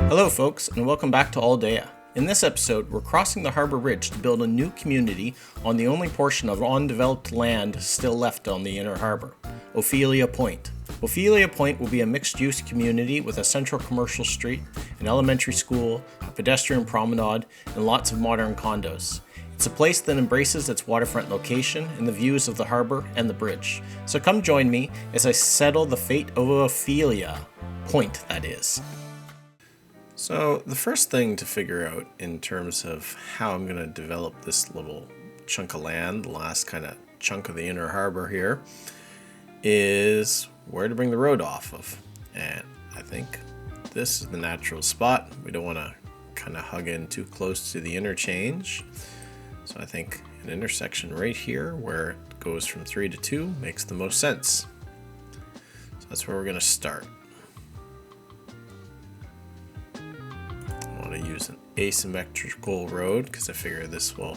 Hello folks, and welcome back to Aldea. In this episode, we're crossing the Harbour Bridge to build a new community on the only portion of undeveloped land still left on the inner harbour, Ophelia Point. Ophelia Point will be a mixed-use community with a central commercial street, an elementary school, a pedestrian promenade, and lots of modern condos. It's a place that embraces its waterfront location and the views of the harbour and the bridge. So come join me as I settle the fate of Ophelia Point, that is. So the first thing to figure out in terms of how I'm going to develop this little chunk of land, the last kind of chunk of the inner harbor here, is where to bring the road off of. And I think this is the natural spot. We don't want to kind of hug in too close to the interchange. So I think an intersection right here where it goes from 3 to 2 makes the most sense. So that's where we're going to start. I use an asymmetrical road because I figure this will,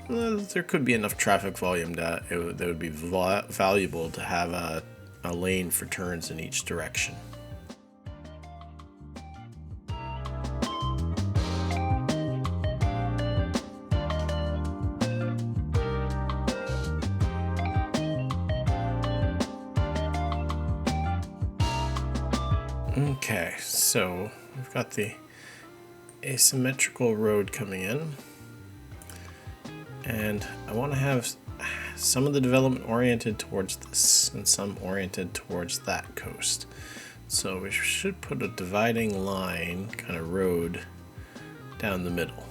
there could be enough traffic volume that it would be valuable to have a lane for turns in each direction. Okay, so we've got the asymmetrical road coming in, and I want to have some of the development oriented towards this and some oriented towards that coast. So we should put a dividing line kind of road down the middle.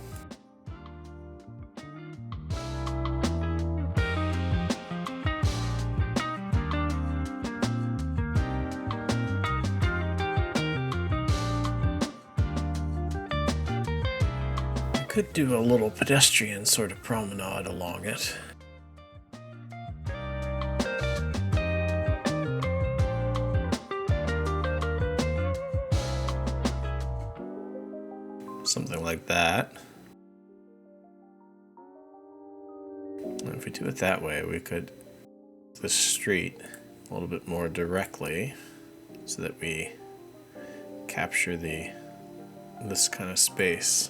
Could do a little pedestrian sort of promenade along it. Something like that. And if we do it that way, we could the street a little bit more directly so that we capture this kind of space.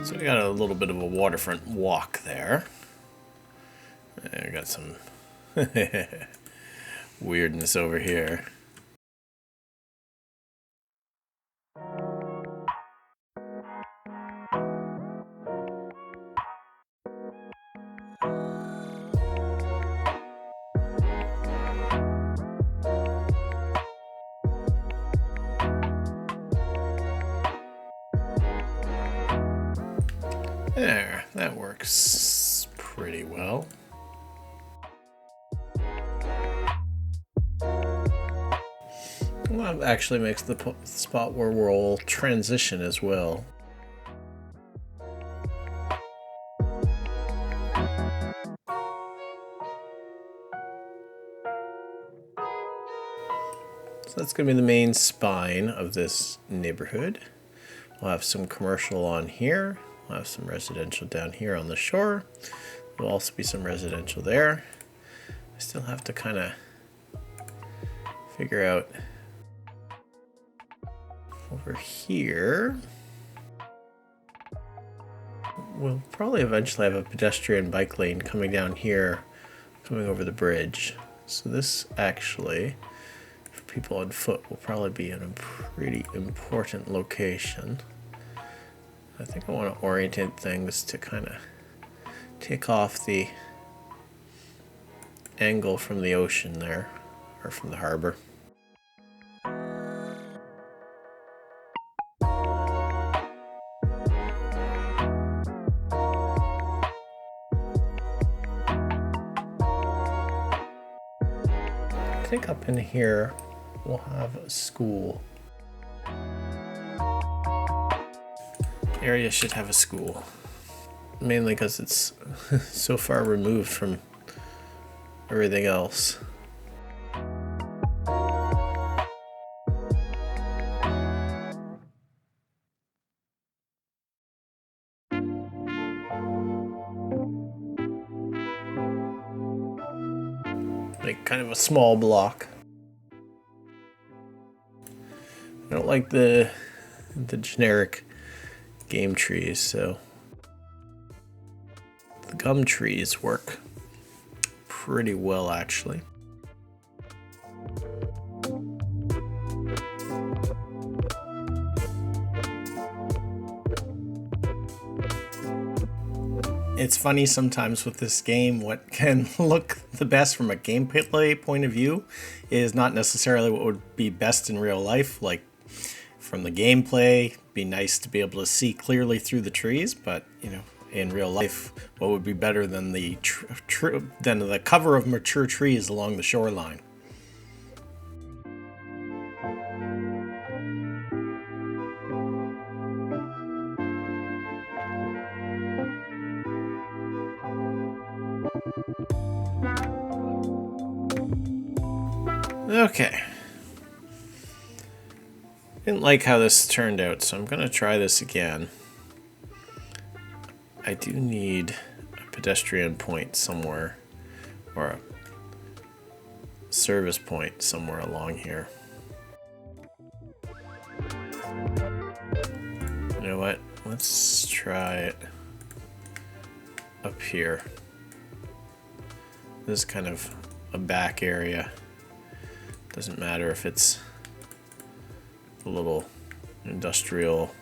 So we got a little bit of a waterfront walk there. And we got some weirdness over here. There, that works pretty well. Well, that actually makes the spot where we'll transition as well. So that's going to be the main spine of this neighborhood. We'll have some commercial on here. We'll have some residential down here on the shore. There'll also be some residential there. I still have to kind of figure out over here. We'll probably eventually have a pedestrian bike lane coming down here, coming over the bridge. So this actually, for people on foot, will probably be in a pretty important location. I think I want to orientate things to kind of take off the angle from the ocean there, or from the harbor. I think up in here we'll have a school. area should have a school. Mainly because it's so far removed from everything else. Like kind of a small block. I don't like the generic game trees, so the gum trees work pretty well actually. It's funny sometimes with this game, what can look the best from a gameplay point of view is not necessarily what would be best in real life. Like from the gameplay, it'd be nice to be able to see clearly through the trees, but you know, in real life, what would be better than the cover of mature trees along the shoreline? Okay. Didn't like how this turned out, so I'm going to try this again. I do need a pedestrian point somewhere, or a service point somewhere along here. You know what? Let's try it up here. This is kind of a back area. Doesn't matter if it's a little industrial.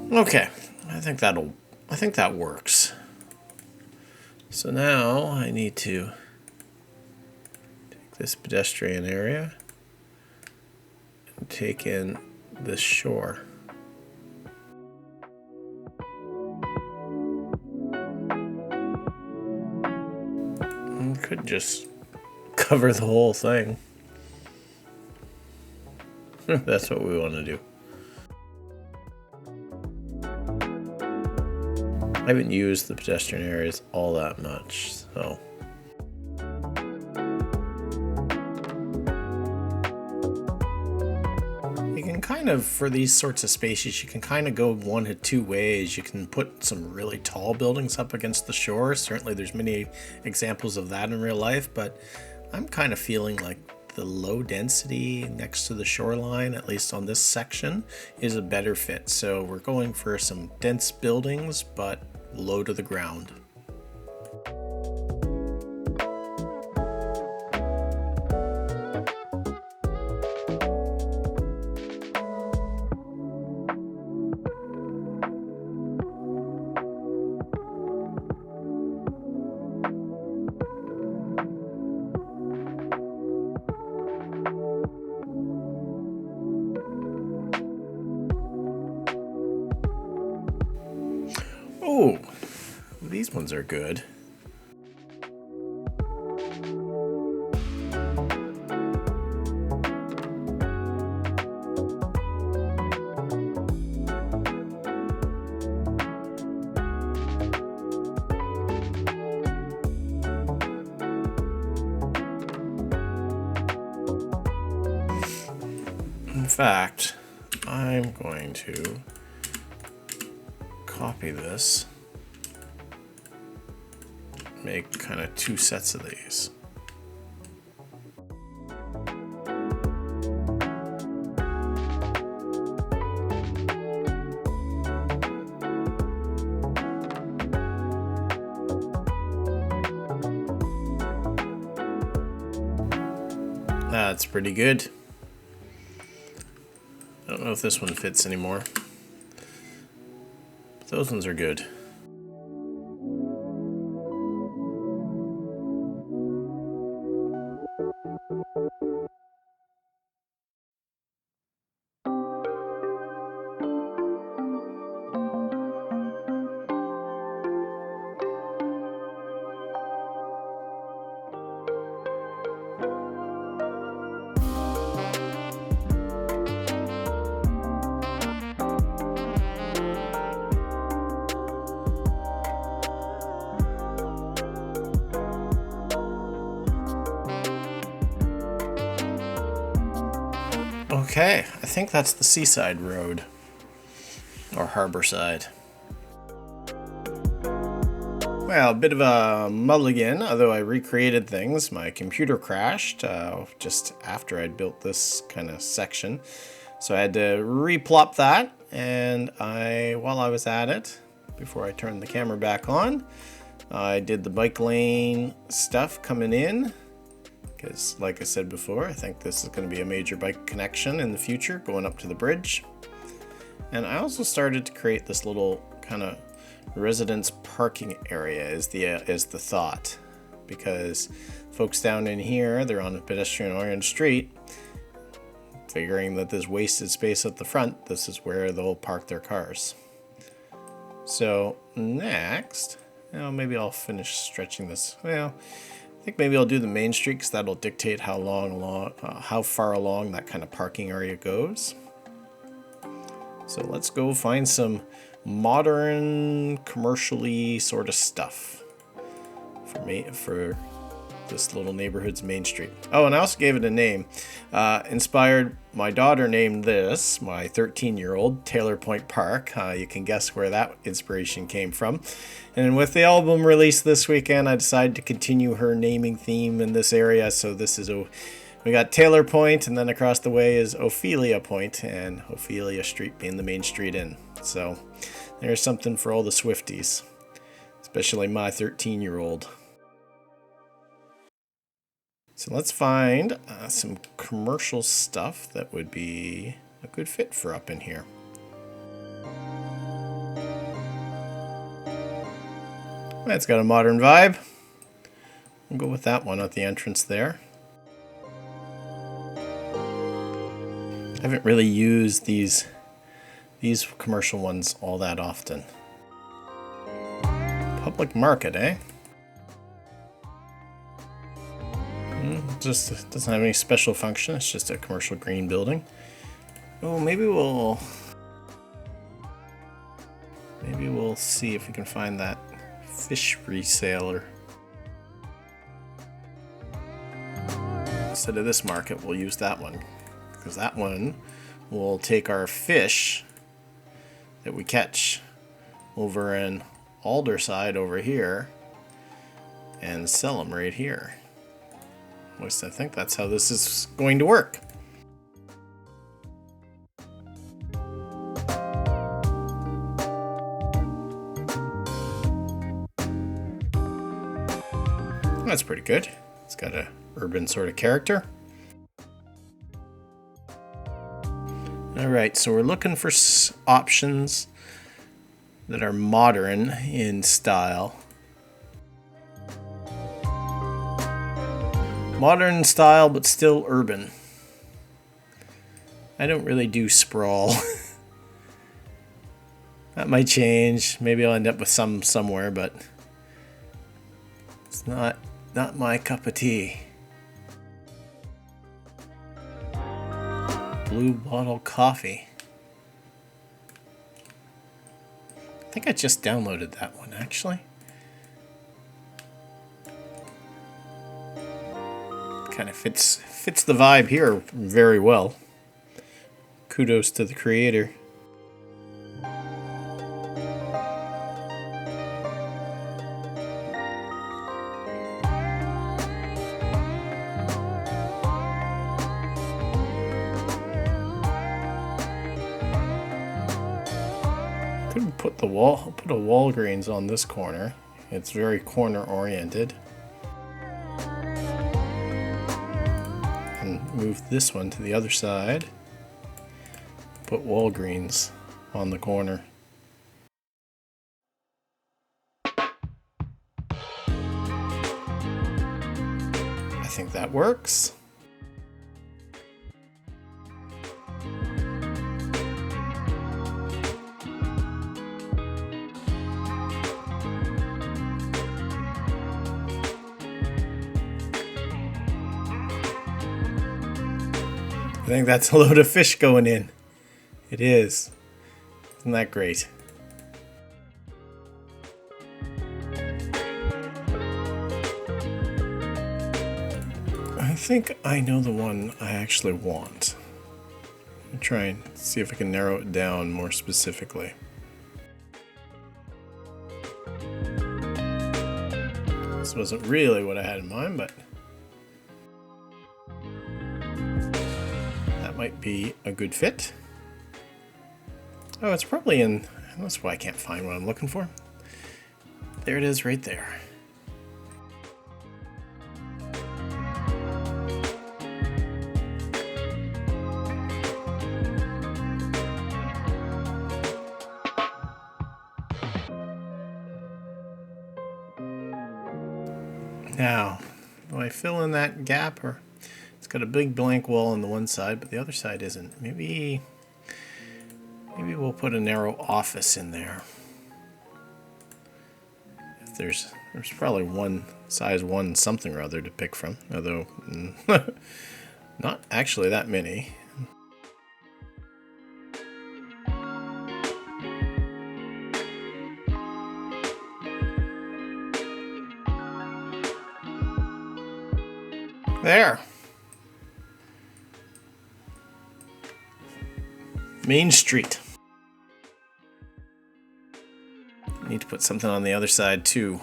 Okay, I think that works. So now I need to take this pedestrian area and take in this shore. I could just cover the whole thing. That's what we want to do. I haven't used the pedestrian areas all that much, so. You can kind of, for these sorts of spaces, you can kind of go one of two ways. You can put some really tall buildings up against the shore. Certainly there's many examples of that in real life, but I'm kind of feeling like the low density next to the shoreline, at least on this section, is a better fit. So we're going for some dense buildings, but low to the ground. Oh, these ones are good. In fact, I'm going to copy this, make kind of two sets of these. That's pretty good. I don't know if this one fits anymore. Those ones are good. Okay, I think that's the seaside road, or harbor side. Well, a bit of a mulligan, although I recreated things. My computer crashed just after I'd built this kind of section. So I had to replop that, and while I was at it, before I turned the camera back on, I did the bike lane stuff coming in. Because, like I said before, I think this is going to be a major bike connection in the future, going up to the bridge. And I also started to create this little kind of residence parking area is the thought. Because folks down in here, they're on a pedestrian-oriented street, figuring that there's wasted space at the front, this is where they'll park their cars. So, next, maybe I'll finish stretching this. Well, I think maybe I'll do the main street because that'll dictate how far along that kind of parking area goes. So let's go find some modern, commercially sort of stuff for this little neighborhood's main street. Oh, and I also gave it a name. My daughter named this, my 13-year-old, Taylor Point Park. You can guess where that inspiration came from. And with the album released this weekend, I decided to continue her naming theme in this area. So we got Taylor Point, and then across the way is Ophelia Point, and Ophelia Street being the main street in. So there's something for all the Swifties, especially my 13-year-old. So let's find some commercial stuff that would be a good fit for up in here. It's got a modern vibe. We'll go with that one at the entrance there. I haven't really used these commercial ones all that often. Public market, eh? Just doesn't have any special function. It's just a commercial green building. Oh, maybe we'll see if we can find that fish reseller. Instead of this market, we'll use that one, because that one will take our fish that we catch over in Alderside over here and sell them right here. At least I think that's how this is going to work. That's pretty good. It's got a urban sort of character. Alright, so we're looking for options that are modern in style. Modern style, but still urban. I don't really do sprawl. That might change. Maybe I'll end up with some somewhere, but it's not my cup of tea. Blue Bottle Coffee. I think I just downloaded that one, actually. Kind of fits the vibe here very well. Kudos to the creator. Could put a Walgreens on this corner. It's very corner oriented. Move this one to the other side. Put Walgreens on the corner. I think that works. I think that's a load of fish going in. It is. Isn't that great? I think I know the one I actually want. me try and see if I can narrow it down more specifically. This wasn't really what I had in mind, but that might be a good fit. Oh, it's probably in... That's why I can't find what I'm looking for. There it is right there. Now, do I fill in that gap, or it's got a big blank wall on the one side, but the other side isn't? Maybe we'll put a narrow office in there. If there's probably one size one something or other to pick from, although not actually that many. There. Main Street. I need to put something on the other side too.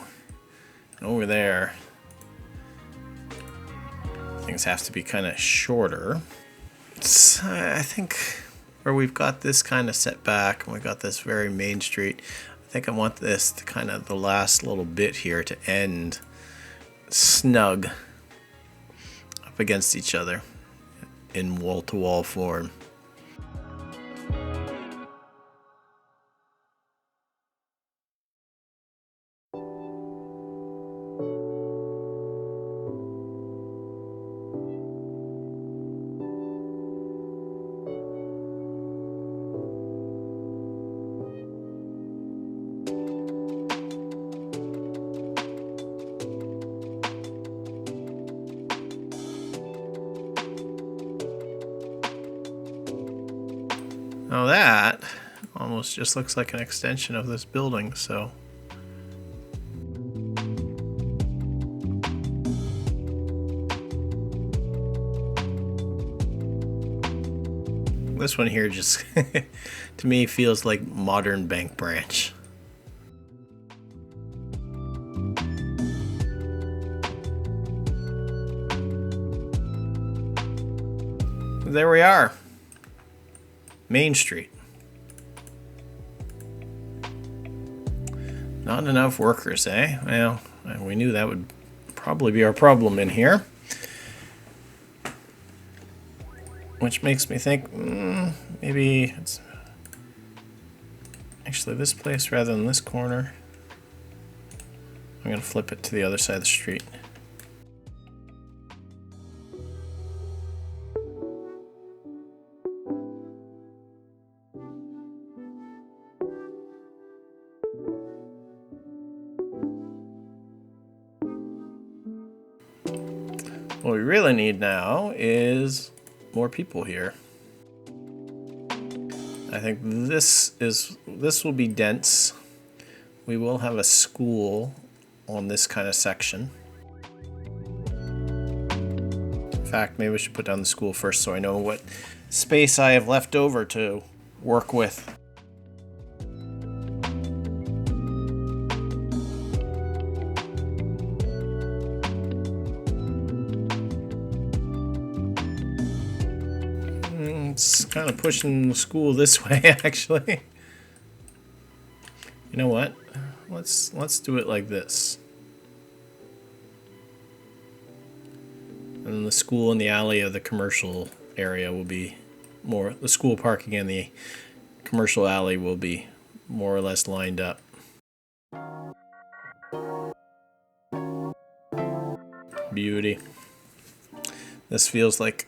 And over there, things have to be kind of shorter. I think where we've got this kind of set back and we got this very main street, I think I want this to kind of the last little bit here to end snug up against each other in wall-to-wall form. Now that almost just looks like an extension of this building, so this one here just to me feels like modern bank branch. There we are. Main Street. Not enough workers, eh? Well, we knew that would probably be our problem in here. Which makes me think, maybe it's actually this place rather than this corner. I'm going to flip it to the other side of the street. What we really need now is more people here. I think this will be dense. We will have a school on this kind of section. In fact, maybe we should put down the school first so I know what space I have left over to work with. It's kind of pushing the school this way, actually. You know what? Let's do it like this. And then the school and the alley of the commercial area will be more, the school parking and the commercial alley will be more or less lined up. Beauty. This feels like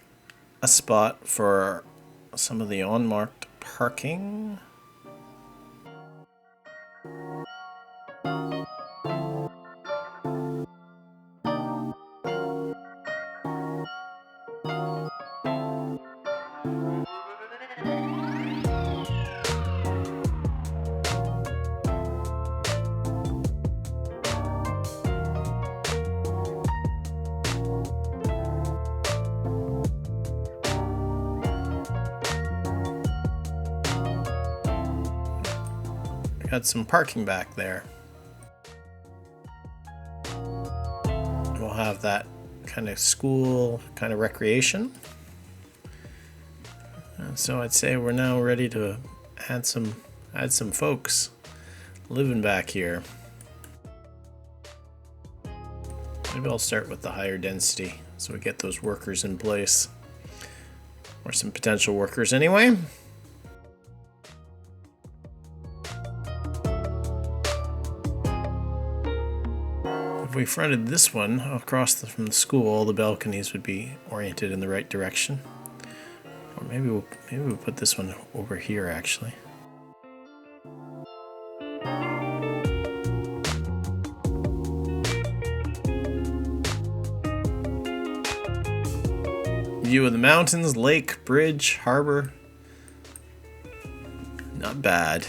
a spot for some of the unmarked parking. had some parking back there. We'll have that kind of school, kind of recreation. And so I'd say we're now ready to add some folks living back here. Maybe I'll start with the higher density so we get those workers in place. Or some potential workers anyway. If we fronted this one across from the school, all the balconies would be oriented in the right direction. Or maybe we'll put this one over here actually. View of the mountains, lake, bridge, harbor. Not bad.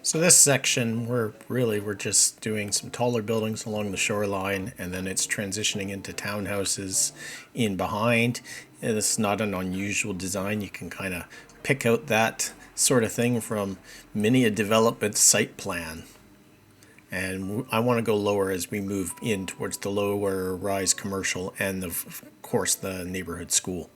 So this section, we're just doing some taller buildings along the shoreline, and then it's transitioning into townhouses in behind. And it's not an unusual design. You can kind of pick out that sort of thing from many a development site plan. And I want to go lower as we move in towards the lower rise commercial and of course the neighborhood school.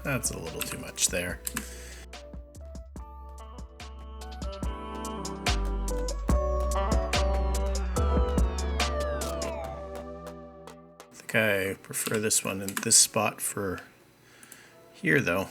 That's a little too much there. I think I prefer this one in this spot for here though.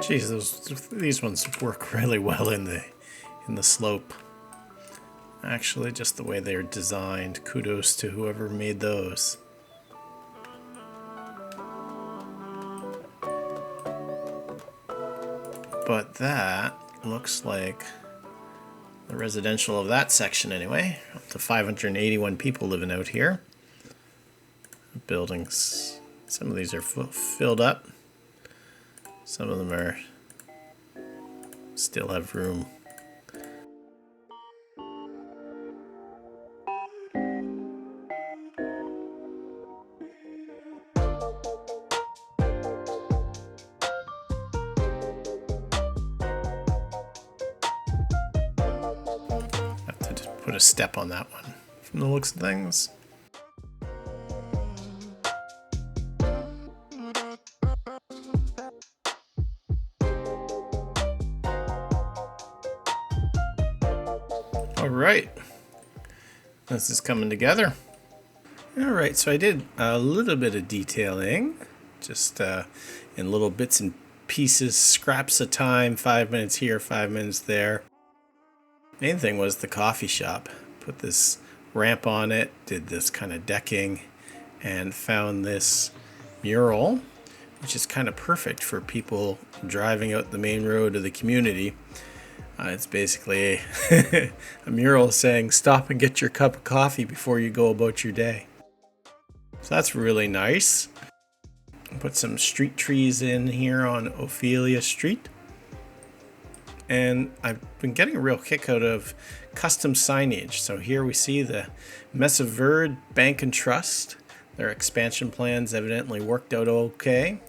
Geez, these ones work really well in the slope. Actually, just the way they're designed. Kudos to whoever made those. But that looks like the residential of that section anyway. Up to 581 people living out here. Buildings. Some of these are filled up. Some of them are still have room. Have to just put a step on that one from the looks of things. Alright, this is coming together. Alright, so I did a little bit of detailing, just in little bits and pieces, scraps of time, 5 minutes here, 5 minutes there. Main thing was the coffee shop. Put this ramp on it, did this kind of decking, and found this mural, which is kind of perfect for people driving out the main road of the community. It's basically a mural saying, "Stop and get your cup of coffee before you go about your day." So that's really nice. Put some street trees in here on Ophelia Street. And I've been getting a real kick out of custom signage. So here we see the Mesa Verde Bank and Trust. Their expansion plans evidently worked out okay,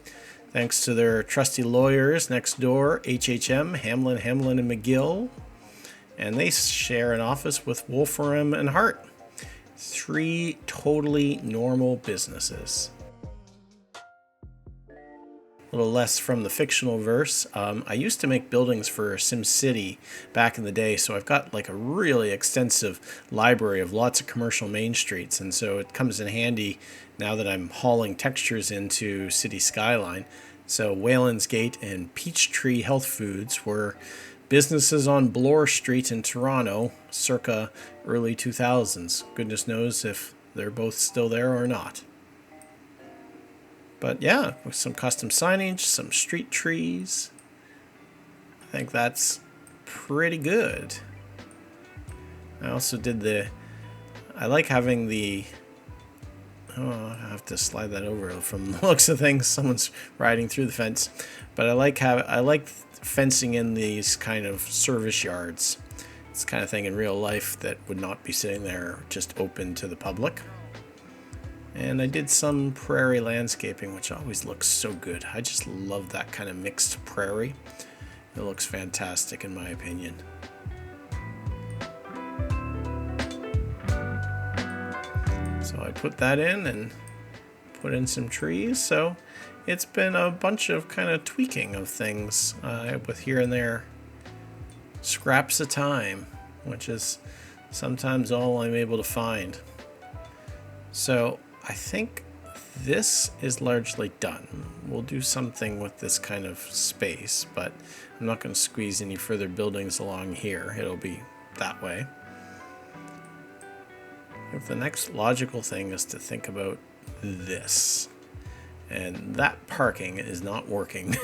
thanks to their trusty lawyers next door, HHM, Hamlin, and McGill. And they share an office with Wolfram and Hart. 3 totally normal businesses. A little less from the fictional verse. I used to make buildings for SimCity back in the day, so I've got like a really extensive library of lots of commercial main streets, and so it comes in handy now that I'm hauling textures into City Skyline. So Wayland's Gate and Peachtree Health Foods were businesses on Bloor Street in Toronto circa early 2000s. Goodness knows if they're both still there or not. But yeah, with some custom signage, some street trees. I think that's pretty good. I also did I like having I have to slide that over from the looks of things. Someone's riding through the fence. But I like fencing in these kind of service yards. It's the kind of thing in real life that would not be sitting there just open to the public. And I did some prairie landscaping, which always looks so good. I just love that kind of mixed prairie. It looks fantastic in my opinion. So I put that in and put in some trees. So it's been a bunch of kind of tweaking of things with here and there scraps of time, which is sometimes all I'm able to find. So I think this is largely done. We'll do something with this kind of space, but I'm not going to squeeze any further buildings along here. It'll be that way. If the next logical thing is to think about this. And that parking is not working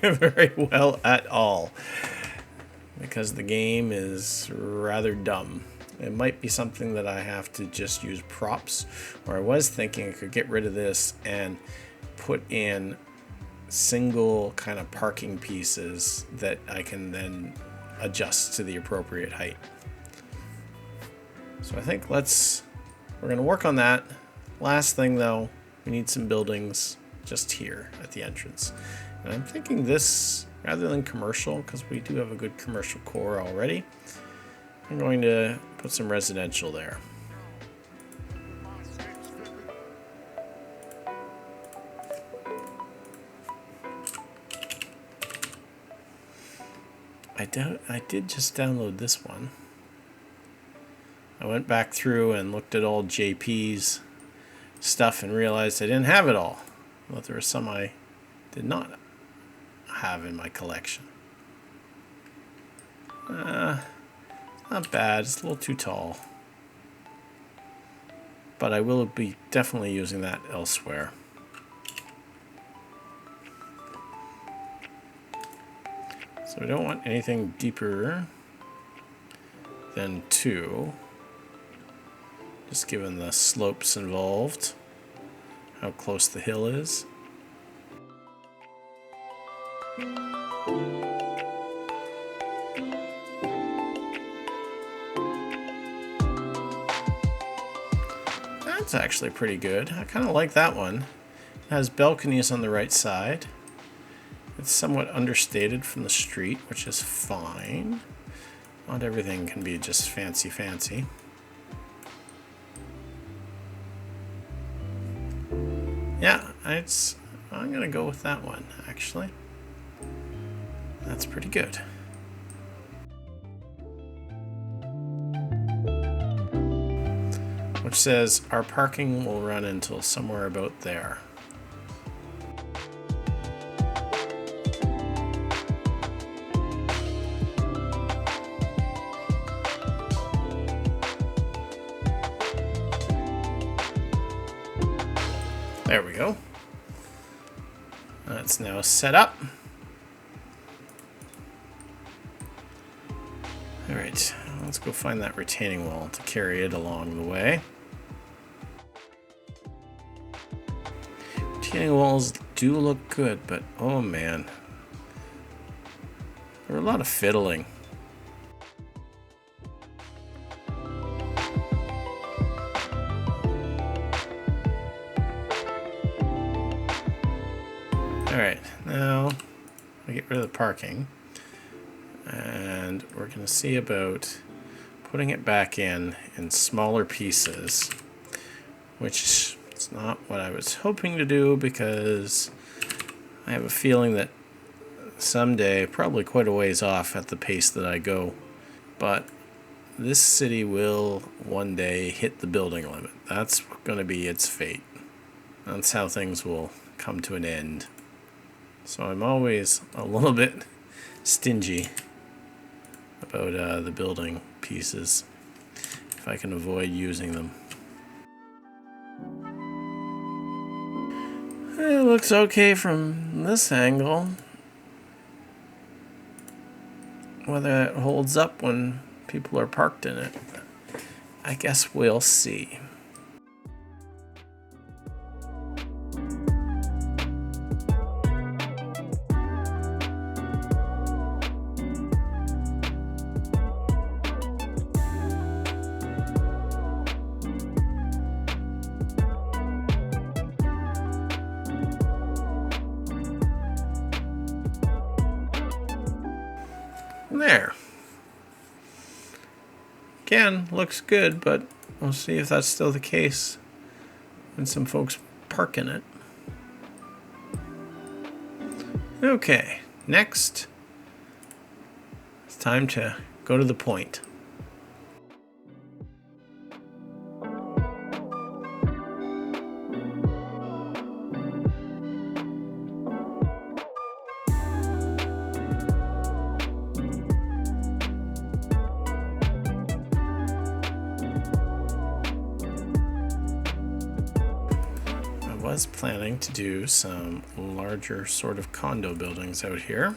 very well at all, because the game is rather dumb. It might be something that I have to just use props, or I was thinking I could get rid of this and put in single kind of parking pieces that I can then adjust to the appropriate height. So I think we're going to work on that. Last thing though, we need some buildings just here at the entrance. And I'm thinking this, rather than commercial, because we do have a good commercial core already, I'm going to put some residential there. I did just download this one. I went back through and looked at all JP's stuff and realized I didn't have it all. But there were some I did not have in my collection. Not bad, it's a little too tall. But I will be definitely using that elsewhere. So we don't want anything deeper than 2. Just given the slopes involved, how close the hill is. That's actually pretty good. I kind of like that one. It has balconies on the right side. It's somewhat understated from the street, which is fine. Not everything can be just fancy. Yeah, I'm gonna go with that one, actually. That's pretty good. Which says our parking will run until somewhere about there. There we go. That's now set up. Alright, let's go find that retaining wall to carry it along the way. Retaining walls do look good, but oh man. There are a lot of fiddling. Alright, now I get rid of the parking. And we're going to see about putting it back in smaller pieces, which is not what I was hoping to do, because I have a feeling that someday, probably quite a ways off at the pace that I go, but this city will one day hit the building limit. That's going to be its fate. That's how things will come to an end. So I'm always a little bit stingy about the building pieces, if I can avoid using them. It looks okay from this angle. Whether it holds up when people are parked in it, I guess we'll see. There. Again, looks good, but we'll see if that's still the case when some folks park in it. Okay, next, it's time to go to the point. I was planning to do some larger sort of condo buildings out here.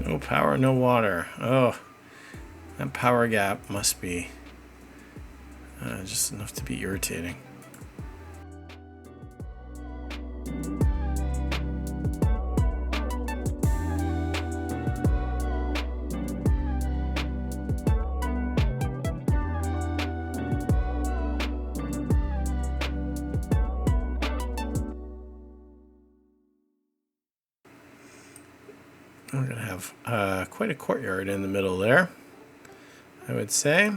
No power, no water. Oh, that power gap must be just enough to be irritating. We're going to have quite a courtyard in the middle there, I would say.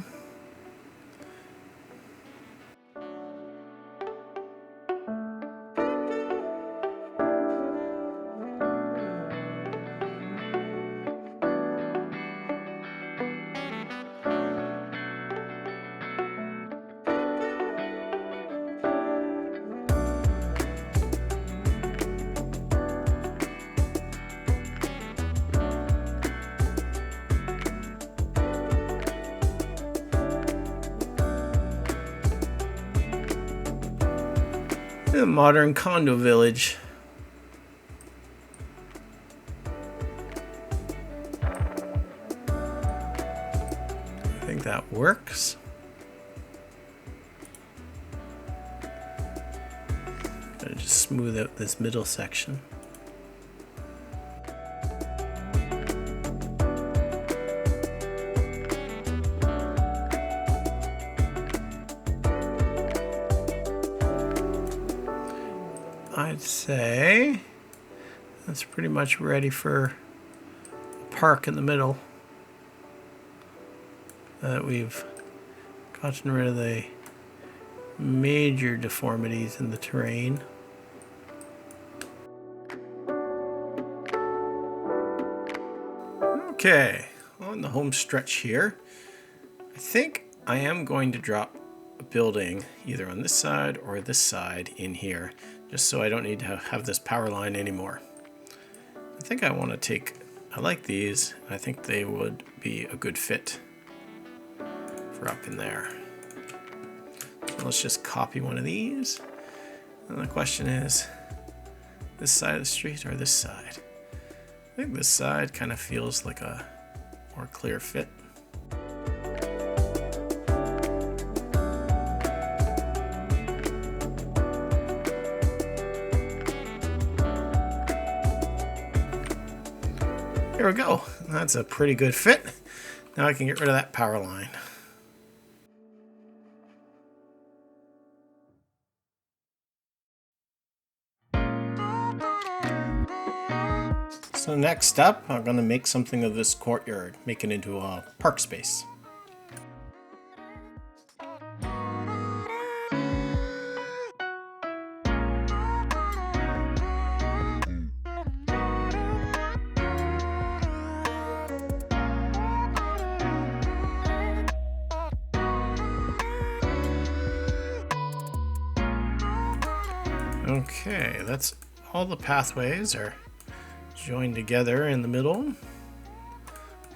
A modern condo village. I think that works. Gotta just smooth out this middle section. I'd say that's pretty much ready for a park in the middle. That we've gotten rid of the major deformities in the terrain. Okay, on the home stretch here, I think I am going to drop a building either on this side or this side in here, just so I don't need to have this power line anymore. I think I want to take, I like these. I think they would be a good fit for up in there. So let's just copy one of these. And the question is, this side of the street or this side? I think this side kind of feels like a more clear fit. There we go. That's a pretty good fit. Now I can get rid of that power line. So next up, I'm going to make something of this courtyard, make it into a park space. Okay, that's all the pathways are joined together in the middle.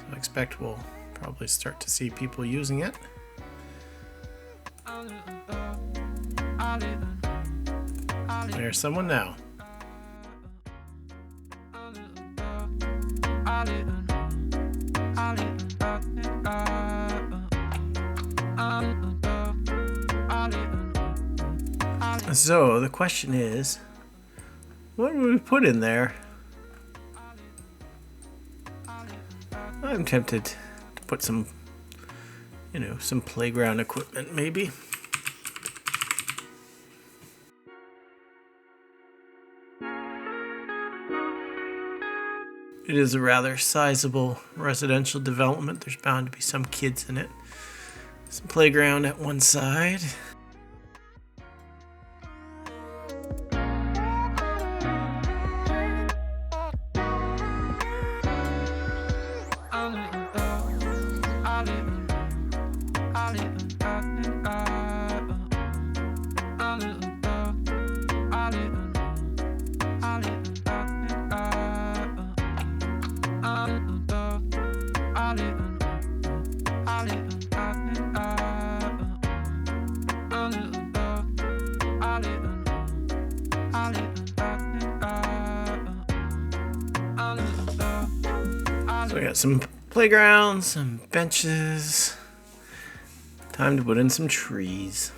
I expect we'll probably start to see people using it. There's someone now. So the question is, what would we put in there? I'm tempted to put some, some playground equipment maybe. It is a rather sizable residential development. There's bound to be some kids in it. Some playground at one side. So we got some playgrounds, some benches. Time to put in some trees.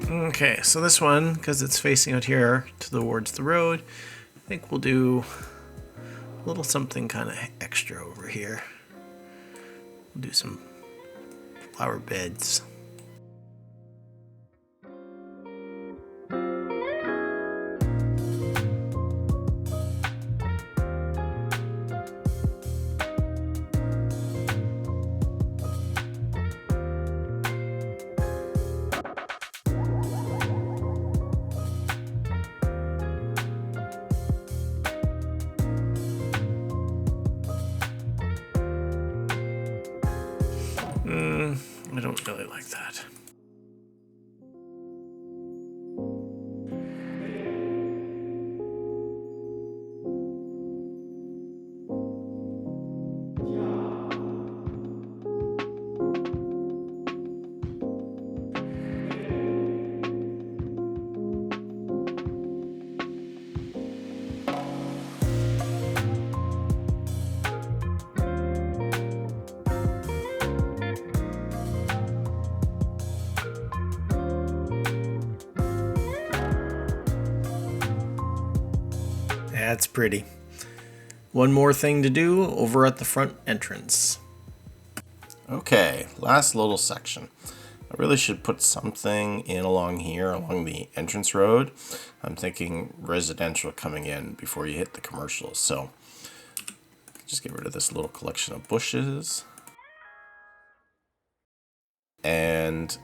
Okay, so this one, because it's facing out here towards the road, I think we'll do a little something kind of extra over here. We'll do some flower beds. I don't really like that. That's pretty. One more thing to do over at the front entrance. Okay, last little section. I really should put something in along here, along the entrance road. I'm thinking residential coming in before you hit the commercials. So just get rid of this little collection of bushes. And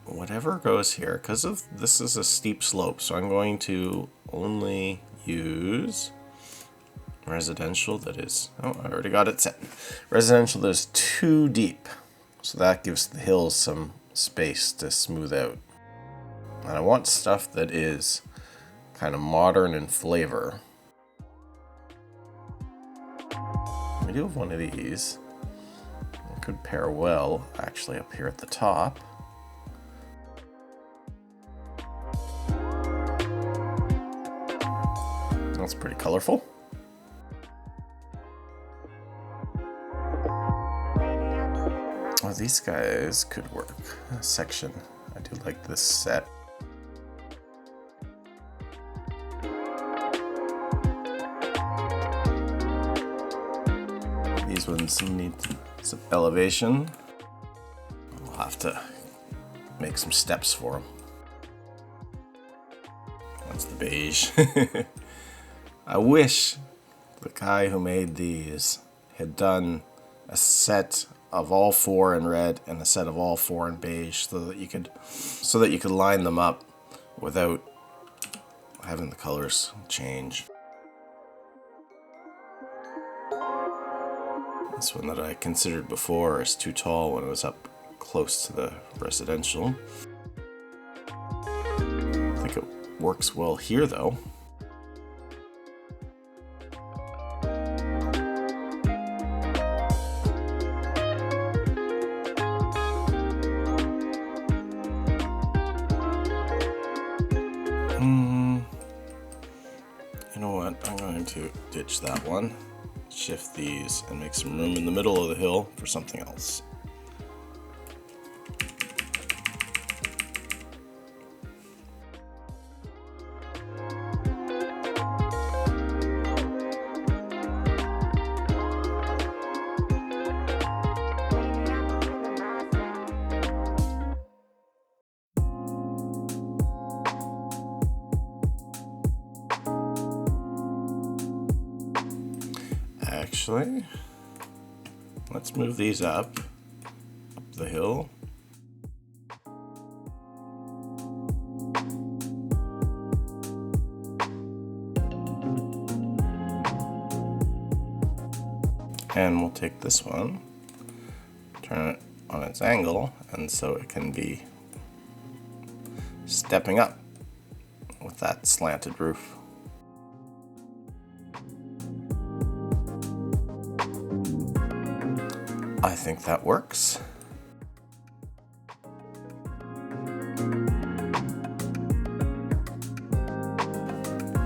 whatever goes here, because of this is a steep slope, so I'm going to only use residential that is, oh, I already got it set. Residential that is too deep. So that gives the hills some space to smooth out. And I want stuff that is kind of modern in flavor. We do have one of these. It could pair well, actually, up here at the top. That's pretty colorful. Oh, these guys could work. Section. I do like this set. These ones need some elevation. We'll have to make some steps for them. That's the beige. I wish the guy who made these had done a set of all four in red and a set of all four in beige, so that you could line them up without having the colors change. This one that I considered before is too tall when it was up close to the residential. I think it works well here though. You know what? I'm going to ditch that one, shift these, and make some room in the middle of the hill for something else. Actually, let's move these up the hill. And we'll take this one, turn it on its angle, and so it can be stepping up with that slanted roof. I think that works.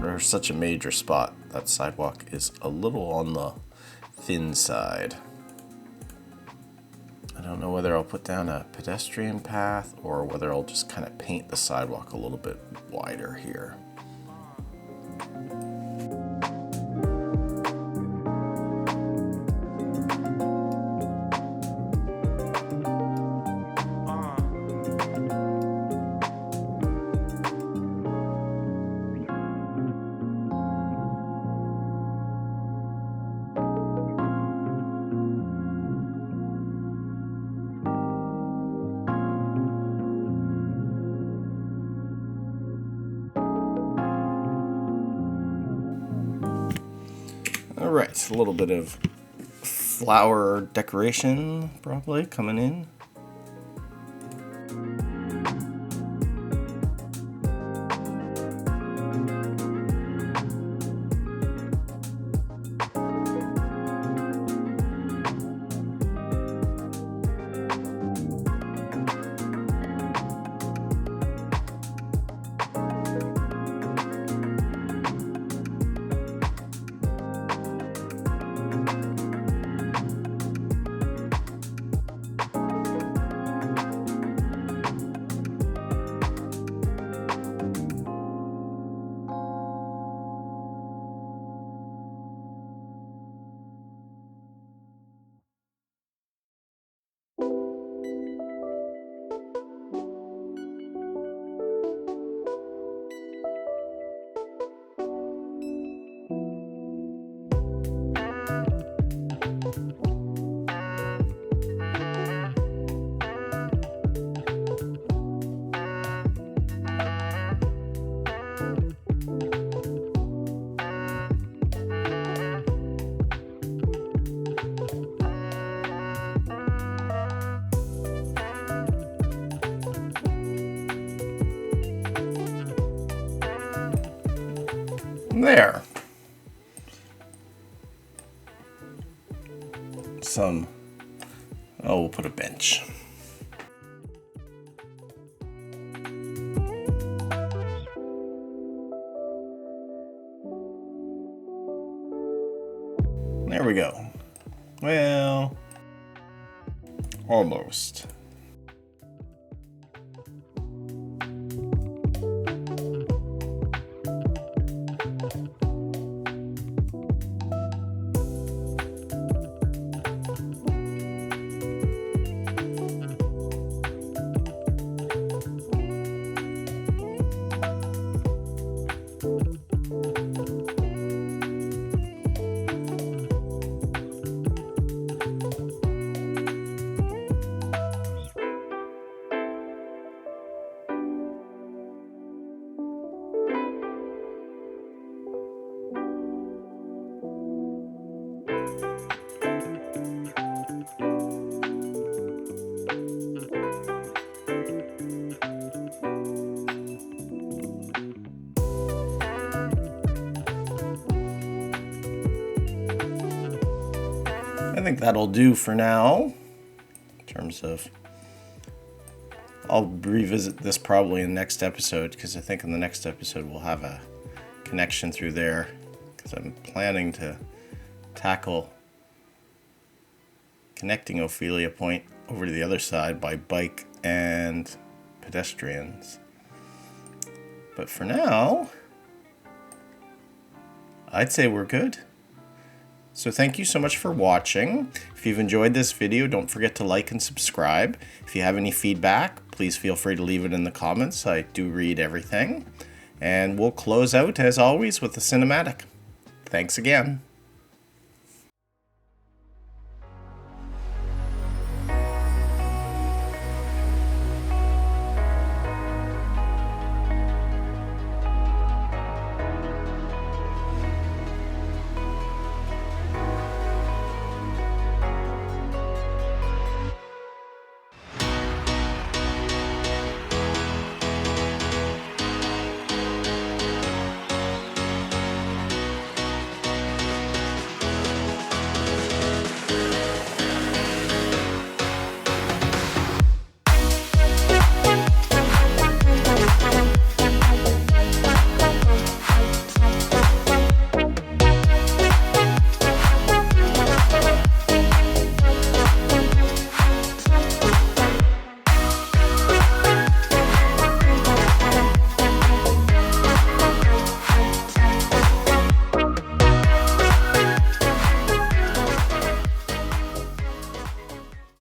For such a major spot, that sidewalk is a little on the thin side. I don't know whether I'll put down a pedestrian path or whether I'll just kind of paint the sidewalk a little bit wider here. All right, a little bit of flower decoration probably coming in. There. We'll put a bench. There we go. Well, almost. I think that'll do for now. In terms of, I'll revisit this probably in the next episode, because I think in the next episode we'll have a connection through there, because I'm planning to tackle connecting Ophelia Point over to the other side by bike and pedestrians. But for now, I'd say we're good. So thank you so much for watching. If you've enjoyed this video, don't forget to like and subscribe. If you have any feedback, please feel free to leave it in the comments. I do read everything. And we'll close out, as always, with the cinematic. Thanks again.